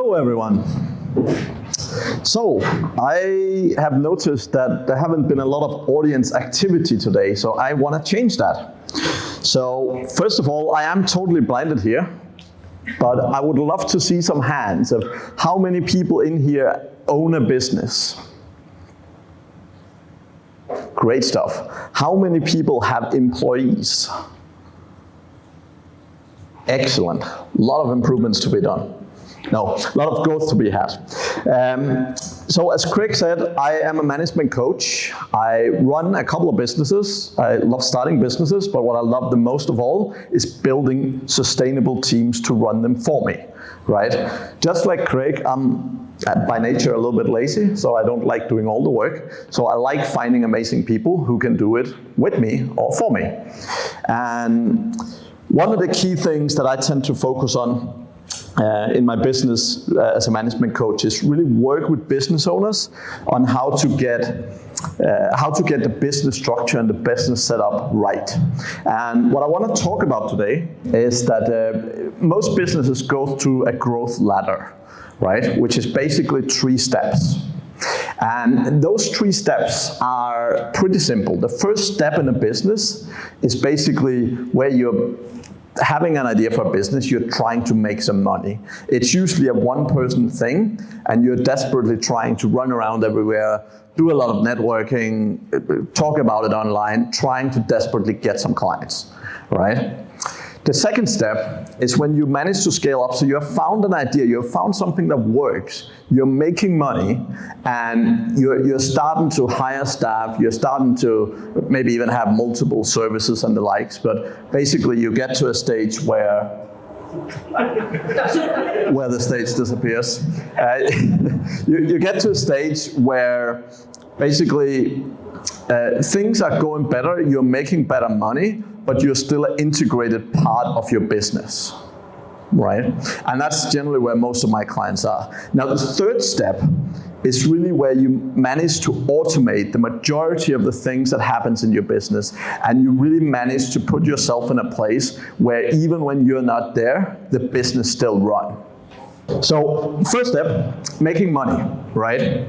Hello everyone. So I have noticed that there haven't been a lot of audience activity today, so I want to change that. So first of all, I am totally blinded here, but I would love to see some hands of how many people in here own a business. Great stuff. How many people have employees? Excellent. A lot of improvements to be done. No, a lot of growth to be had. So as Craig said, I am a management coach. I run a couple of businesses. I love starting businesses, but what I love the most of all is building sustainable teams to run them for me, right? Just like Craig, I'm by nature a little bit lazy, so I don't like doing all the work. So I like finding amazing people who can do it with me or for me. And one of the key things that I tend to focus on in my business as a management coach is really work with business owners on how to get the business structure and the business setup right. And what I want to talk about today is that most businesses go through a growth ladder, right? Which is basically 3 steps. And those 3 steps are pretty simple. The first step in a business is basically where you're having an idea for a business, you're trying to make some money. It's usually a one-person thing, and you're desperately trying to run around everywhere, do a lot of networking, talk about it online, trying to desperately get some clients, right? The second step is when you manage to scale up, so you have found an idea, you have found something that works, you're making money, and you're starting to hire staff, you're starting to maybe even have multiple services and the likes, but basically you get to a stage where the stage disappears. You get to a stage where basically things are going better, you're making better money, but you're still an integrated part of your business, right? And that's generally where most of my clients are. Now, the third step is really where you manage to automate the majority of the things that happens in your business, and you really manage to put yourself in a place where even when you're not there, the business still runs. So, first step, making money, right?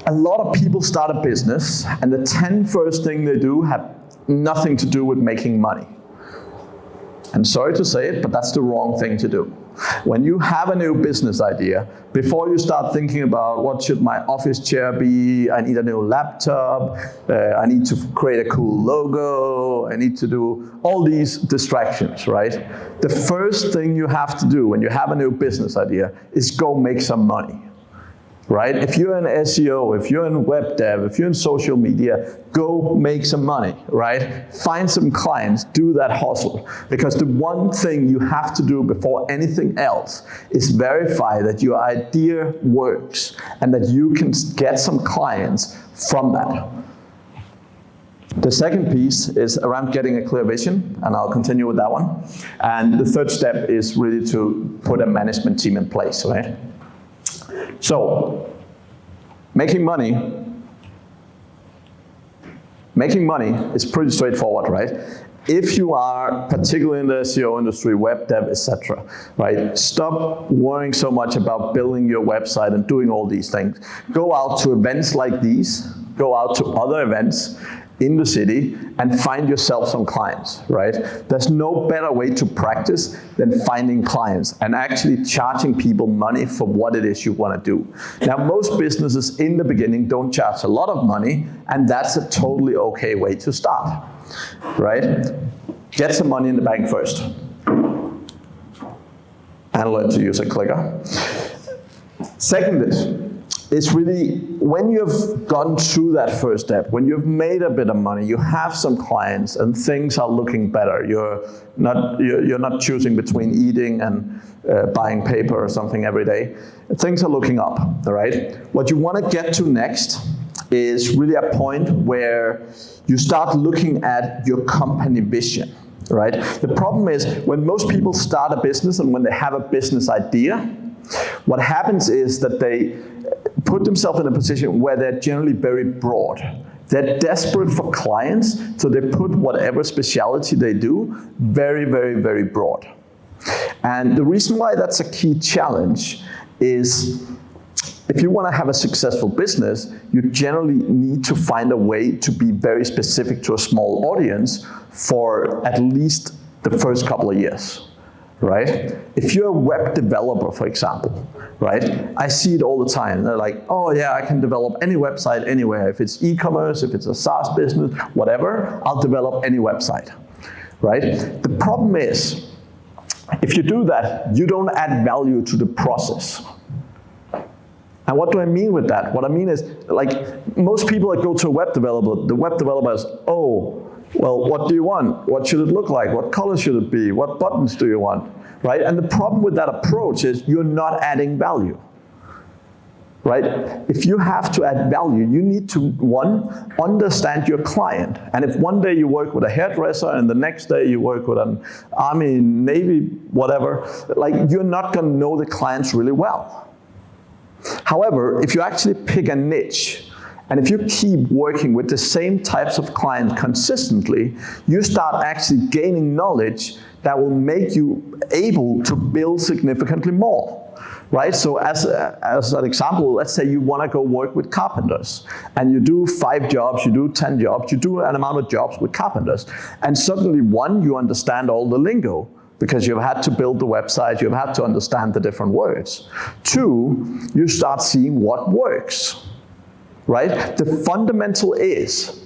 A lot of people start a business, and the 10 first things they do have nothing to do with making money. I'm sorry to say it, but that's the wrong thing to do. When you have a new business idea, before you start thinking about what should my office chair be, I need a new laptop, I need to create a cool logo, I need to do all these distractions, right? The first thing you have to do when you have a new business idea is go make some money. Right? If you're in SEO, if you're in web dev, if you're in social media, go make some money, right? Find some clients, do that hustle. Because the one thing you have to do before anything else is verify that your idea works and that you can get some clients from that. The second piece is around getting a clear vision, and I'll continue with that one. And the third step is really to put a management team in place, right? So, making money is pretty straightforward, right? If you are particularly in the SEO industry, web dev, etc., right? Stop worrying so much about building your website and doing all these things. Go out to events like these, go out to other events in the city and find yourself some clients, right? There's no better way to practice than finding clients and actually charging people money for what it is you want to do. Now, most businesses in the beginning don't charge a lot of money, and that's a totally okay way to start, right? Get some money in the bank first and learn to use a clicker. Second is really when you've gone through that first step, when you've made a bit of money, you have some clients and things are looking better. You're not choosing between eating and buying paper or something every day. Things are looking up, all right? What you want to get to next is really a point where you start looking at your company vision, right? The problem is when most people start a business and when they have a business idea, what happens is that they put themselves in a position where they're generally very broad. They're desperate for clients, so they put whatever specialty they do very, very, very broad. And the reason why that's a key challenge is if you want to have a successful business, you generally need to find a way to be very specific to a small audience for at least the first couple of years, right? If you're a web developer, for example, right? I see it all the time. They're like, oh yeah, I can develop any website anywhere. If it's e-commerce, if it's a SaaS business, whatever, I'll develop any website, right? The problem is, if you do that, you don't add value to the process. And what do I mean with that? What I mean is, like, most people that go to a web developer, the web developer is, oh, well, what do you want? What should it look like? What color should it be? What buttons do you want? Right? And the problem with that approach is you're not adding value. Right? If you have to add value, you need to, one, understand your client. And if one day you work with a hairdresser and the next day you work with an army, navy, whatever, like, you're not going to know the clients really well. However, if you actually pick a niche, and if you keep working with the same types of clients consistently, you start actually gaining knowledge that will make you able to build significantly more. Right? So as an example, let's say you want to go work with carpenters, and you do 5 jobs, you do 10 jobs, you do an amount of jobs with carpenters, and suddenly, one, you understand all the lingo, because you've had to build the website, you've had to understand the different words. 2, you start seeing what works, right? The fundamental is,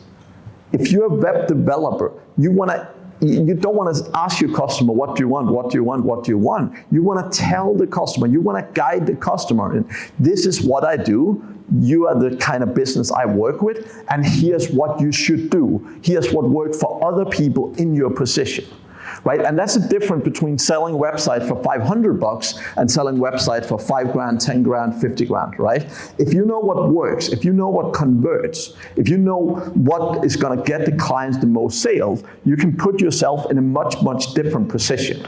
if you're a web developer, you don't want to ask your customer, what do you want, what do you want, what do you want? You want to tell the customer, you want to guide the customer. And this is what I do, you are the kind of business I work with, and here's what you should do. Here's what worked for other people in your position. Right? And that's the difference between selling website for $500 and selling website for $5 grand, 10 grand, 50 grand, right? If you know what works, if you know what converts, if you know what is going to get the clients the most sales, you can put yourself in a much, much different position.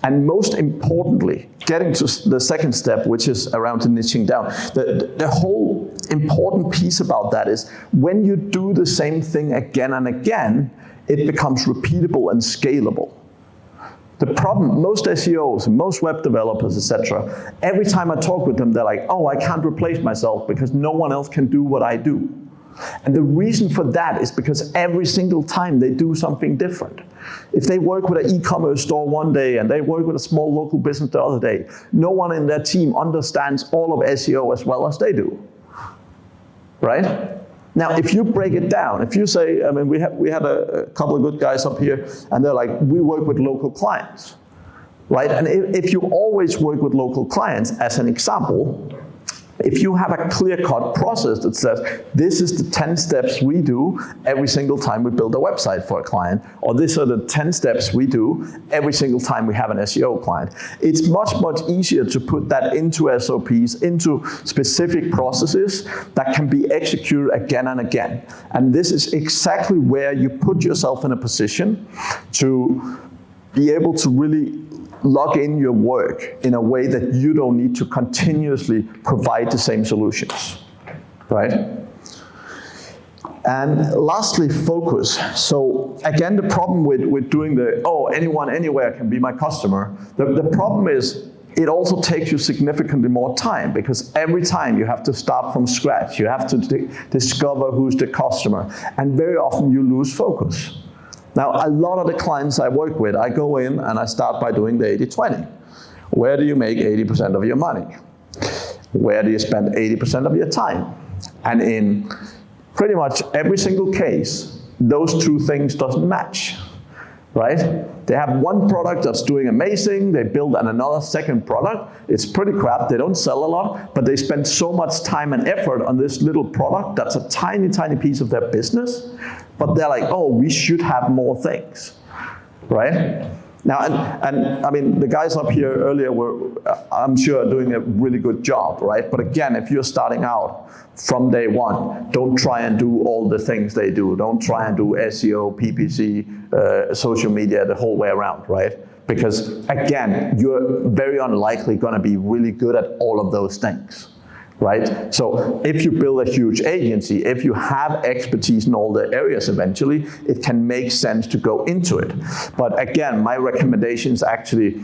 And most importantly, getting to the second step, which is around the niching down, the whole important piece about that is when you do the same thing again and again, it becomes repeatable and scalable. The problem, most SEOs, most web developers, etc., every time I talk with them, they're like, oh, I can't replace myself because no one else can do what I do. And the reason for that is because every single time they do something different. If they work with an e-commerce store one day and they work with a small local business the other day, no one in their team understands all of SEO as well as they do. Right? Now, if you break it down, if you say, I mean, we had a couple of good guys up here, and they're like, we work with local clients, right? And if you always work with local clients, as an example, if you have a clear-cut process that says, this is the 10 steps we do every single time we build a website for a client, or these are the 10 steps we do every single time we have an SEO client, it's much, much easier to put that into SOPs, into specific processes that can be executed again and again. And this is exactly where you put yourself in a position to be able to really log in your work in a way that you don't need to continuously provide the same solutions, right? And lastly, focus. So again, the problem with doing anyone, anywhere can be my customer, the problem is it also takes you significantly more time, because every time you have to start from scratch, you have to discover who's the customer, and very often you lose focus. Now, a lot of the clients I work with, I go in and I start by doing the 80-20. Where do you make 80% of your money? Where do you spend 80% of your time? And in pretty much every single case, those two things doesn't match, right? They have one product that's doing amazing, they build another second product, it's pretty crap, they don't sell a lot, but they spend so much time and effort on this little product that's a tiny, tiny piece of their business, but they're like, oh, we should have more things, right? Now, and I mean, the guys up here earlier were, I'm sure, doing a really good job, right? But again, if you're starting out from day one, don't try and do all the things they do. Don't try and do SEO, PPC, social media, the whole way around, right? Because again, you're very unlikely going to be really good at all of those things, right? So if you build a huge agency, if you have expertise in all the areas eventually, it can make sense to go into it. But again, my recommendation is actually,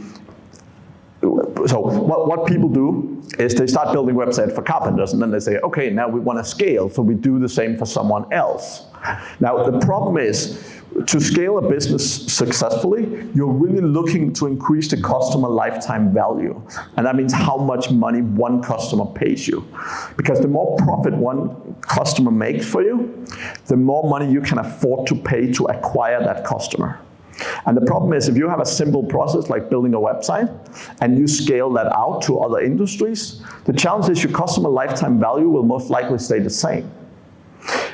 so what people do is they start building websites for carpenters, and then they say, okay, now we want to scale, so we do the same for someone else. Now the problem is, to scale a business successfully, you're really looking to increase the customer lifetime value. And that means how much money one customer pays you. Because the more profit one customer makes for you, the more money you can afford to pay to acquire that customer. And the problem is, if you have a simple process like building a website and you scale that out to other industries, the challenge is your customer lifetime value will most likely stay the same.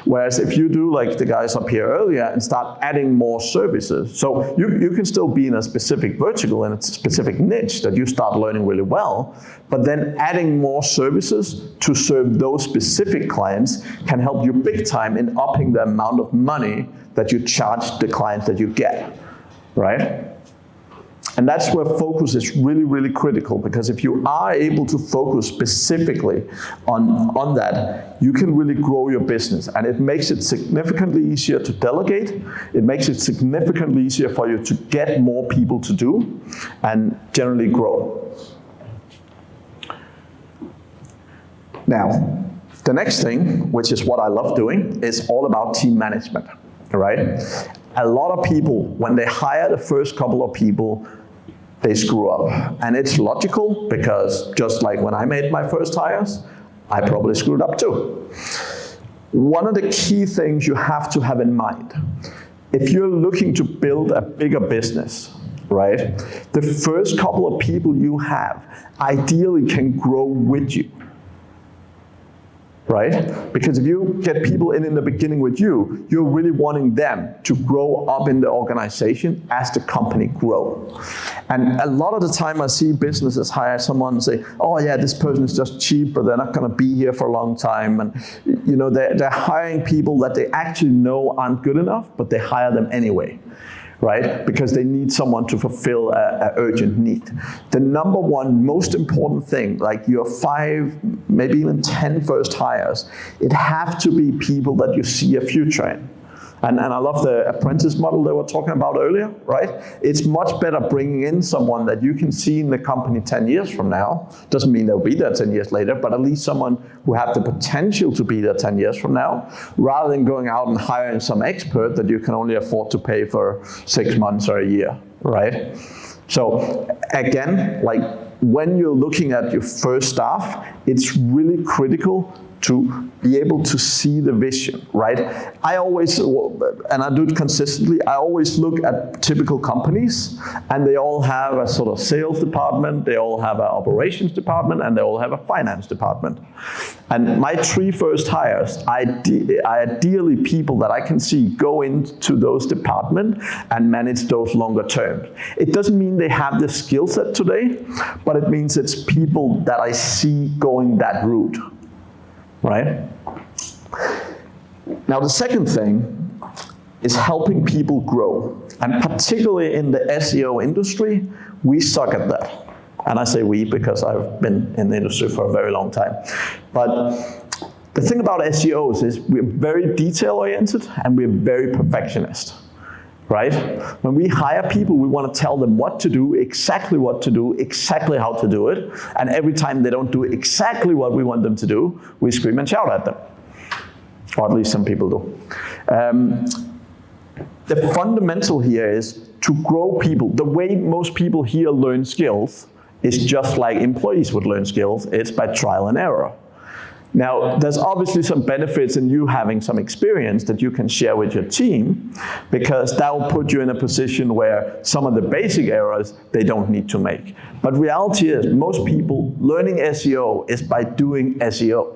Whereas if you do like the guys up here earlier and start adding more services, so you can still be in a specific vertical and a specific niche that you start learning really well, but then adding more services to serve those specific clients can help you big time in upping the amount of money that you charge the clients that you get, right? And that's where focus is really, really critical, because if you are able to focus specifically on that, you can really grow your business. And it makes it significantly easier to delegate. It makes it significantly easier for you to get more people to do and generally grow. Now, the next thing, which is what I love doing, is all about team management, right? A lot of people, when they hire the first couple of people, they screw up. And it's logical, because just like when I made my first hires, I probably screwed up too. One of the key things you have to have in mind, if you're looking to build a bigger business, right, the first couple of people you have ideally can grow with you. Right? Because if you get people in the beginning with you, you're really wanting them to grow up in the organization as the company grows. And a lot of the time I see businesses hire someone and say, oh yeah, this person is just cheap, but they're not going to be here for a long time. And you know, they're hiring people that they actually know aren't good enough, but they hire them anyway. Right? Because they need someone to fulfill an urgent need. The number one most important thing, like your 5, maybe even 10 first hires, it have to be people that you see a future in. And I love the apprentice model they were talking about earlier, right? It's much better bringing in someone that you can see in the company 10 years from now. Doesn't mean they'll be there 10 years later, but at least someone who have the potential to be there 10 years from now, rather than going out and hiring some expert that you can only afford to pay for 6 months or a year, right? So again, like when you're looking at your first staff, it's really critical to be able to see the vision, right? I always, and I do it consistently, I always look at typical companies, and they all have a sort of sales department, they all have an operations department, and they all have a finance department. And my 3 first hires, ideally people that I can see go into those departments and manage those longer terms. It doesn't mean they have the skill set today, but it means it's people that I see going that route. Right? Now the second thing is helping people grow. And particularly in the SEO industry, we suck at that. And I say we because I've been in the industry for a very long time. But the thing about SEOs is we're very detail-oriented and we're very perfectionist. Right? When we hire people, we want to tell them what to do, exactly what to do, exactly how to do it. And every time they don't do exactly what we want them to do, we scream and shout at them. Or at least some people do. The fundamental here is to grow people. The way most people here learn skills is just like employees would learn skills. It's by trial and error. Now, there's obviously some benefits in you having some experience that you can share with your team, because that will put you in a position where some of the basic errors they don't need to make. But reality is, most people learning SEO is by doing SEO,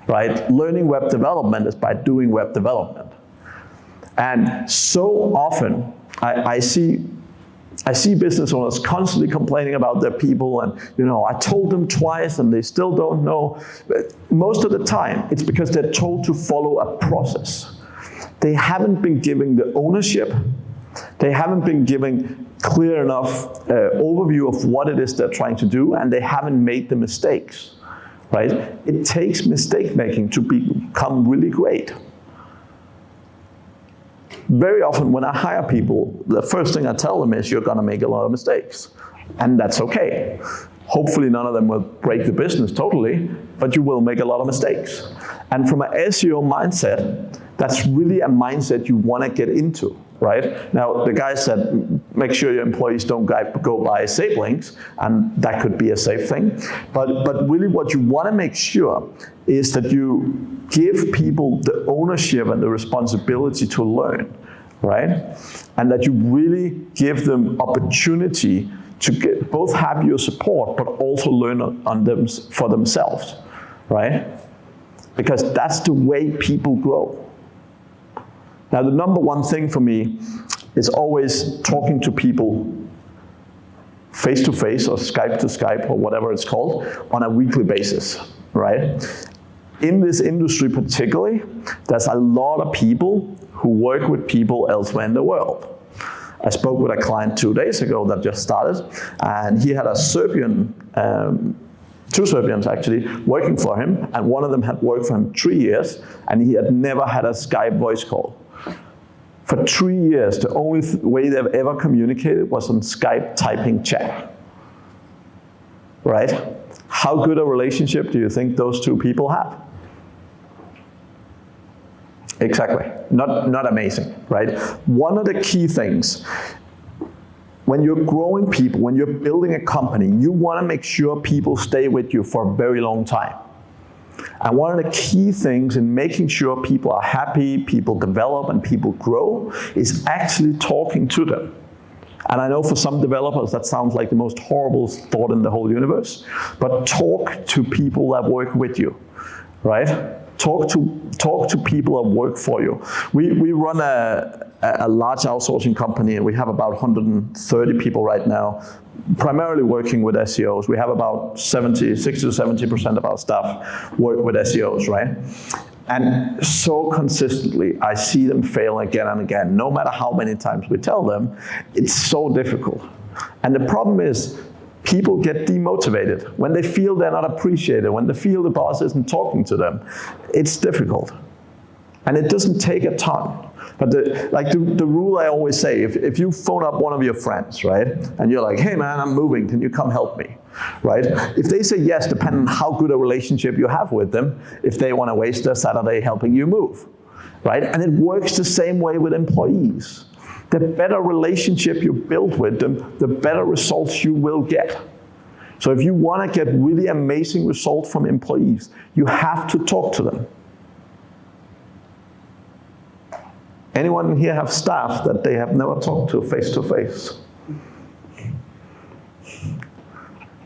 right? Learning web development is by doing web development. And so often, I see business owners constantly complaining about their people, and I told them twice and they still don't know. But most of the time, it's because they're told to follow a process. They haven't been given the ownership. They haven't been given clear enough overview of what it is they're trying to do, and they haven't made the mistakes, right? It takes mistake making to become really great. Very often when I hire people, the first thing I tell them is you're gonna make a lot of mistakes. And that's okay. Hopefully none of them will break the business totally, but you will make a lot of mistakes. And from an SEO mindset, that's really a mindset you wanna get into, right? Now, the guy said, make sure your employees don't go buy safe links, and that could be a safe thing. But really what you wanna make sure is that you give people the ownership and the responsibility to learn, right? And that you really give them opportunity to both have your support, but also learn on them for themselves, right? Because that's the way people grow. Now, the number one thing for me is always talking to people face to face or Skype to Skype or whatever it's called on a weekly basis, right? In this industry particularly, there's a lot of people who work with people elsewhere in the world. I spoke with a client 2 days ago that just started, and he had a Serbian, two Serbians actually, working for him, and one of them had worked for him 3 years, and he had never had a Skype voice call. For 3 years, the only way they've ever communicated was on Skype typing chat, right? How good a relationship do you think those two people have? Exactly, not amazing, right? One of the key things, when you're growing people, when you're building a company, you want to make sure people stay with you for a very long time. And one of the key things in making sure people are happy, people develop, and people grow is actually talking to them. And I know for some developers that sounds like the most horrible thought in the whole universe, but talk to people that work with you, right? Talk to people that work for you. We run a large outsourcing company, and we have about 130 people right now, primarily working with SEOs. We have about 60 to 70% of our staff work with SEOs, right? And so consistently, I see them fail again and again. No matter how many times we tell them, it's so difficult. And the problem is, people get demotivated. When they feel they're not appreciated, when they feel the boss isn't talking to them, it's difficult. And it doesn't take a ton. But the rule I always say, if you phone up one of your friends, right, and you're like, hey man, I'm moving, can you come help me, right? If they say yes, depending on how good a relationship you have with them, if they want to waste their Saturday helping you move, right? And it works the same way with employees. The better relationship you build with them, the better results you will get. So if you want to get really amazing results from employees, you have to talk to them. Anyone here have staff that they have never talked to face to face?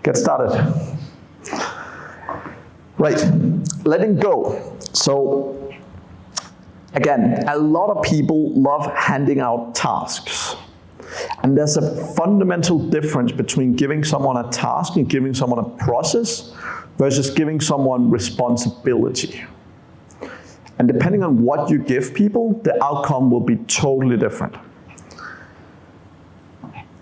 Get started. Right, letting go. So again, a lot of people love handing out tasks. And there's a fundamental difference between giving someone a task and giving someone a process versus giving someone responsibility. And depending on what you give people, the outcome will be totally different.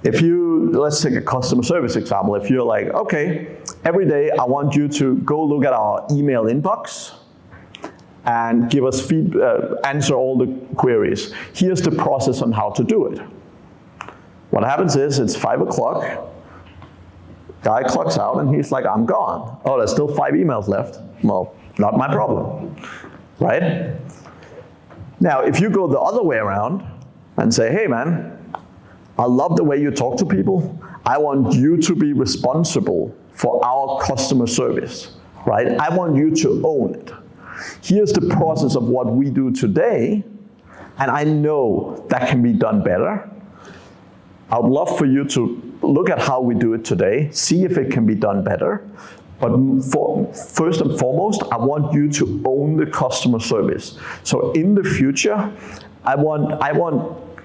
Let's take a customer service example. If you're like, okay, every day I want you to go look at our email inbox and give us answer all the queries. Here's the process on how to do it. What happens is it's 5 o'clock, guy clocks out and he's like, I'm gone. Oh, there's still 5 emails left. Well, not my problem, right? Now, if you go the other way around and say, hey man, I love the way you talk to people. I want you to be responsible for our customer service, right? I want you to own it. Here's the process of what we do today, and I know that can be done better. I would love for you to look at how we do it today, see if it can be done better. But first and foremost, I want you to own the customer service. So in the future, I want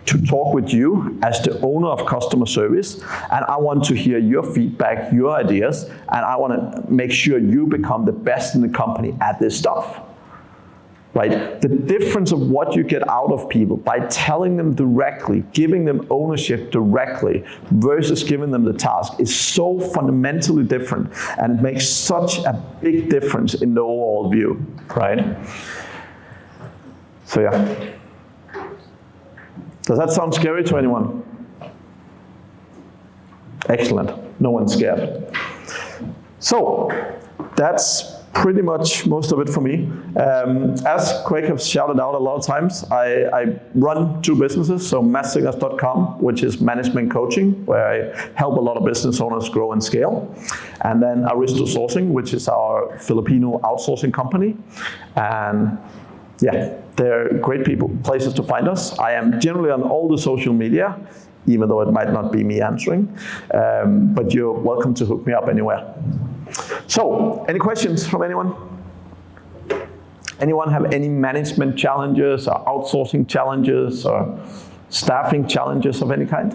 to talk with you as the owner of customer service, and I want to hear your feedback, your ideas, and I want to make sure you become the best in the company at this stuff. right? The difference of what you get out of people by telling them directly, giving them ownership directly versus giving them the task is so fundamentally different, and it makes such a big difference in the overall view, right? So yeah. Does that sound scary to anyone? Excellent. No one's scared. So that's pretty much most of it for me. As Craig has shouted out a lot of times, I run 2 businesses. So massingers.com, which is management coaching, where I help a lot of business owners grow and scale. And then Aristo Sourcing, which is our Filipino outsourcing company. And yeah, they're great places to find us. I am generally on all the social media, even though it might not be me answering. But you're welcome to hook me up anywhere. So, any questions from anyone? Anyone have any management challenges or outsourcing challenges or staffing challenges of any kind?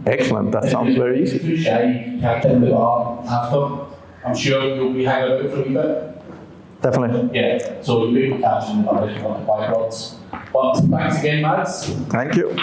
Excellent, that sounds very easy. Too shy, you can't in the bar after. I'm sure you'll be hanging out for a wee bit. Definitely. Yeah, so you'll be catching the bar if you want to buy rods. But thanks again, Mads. Thank you.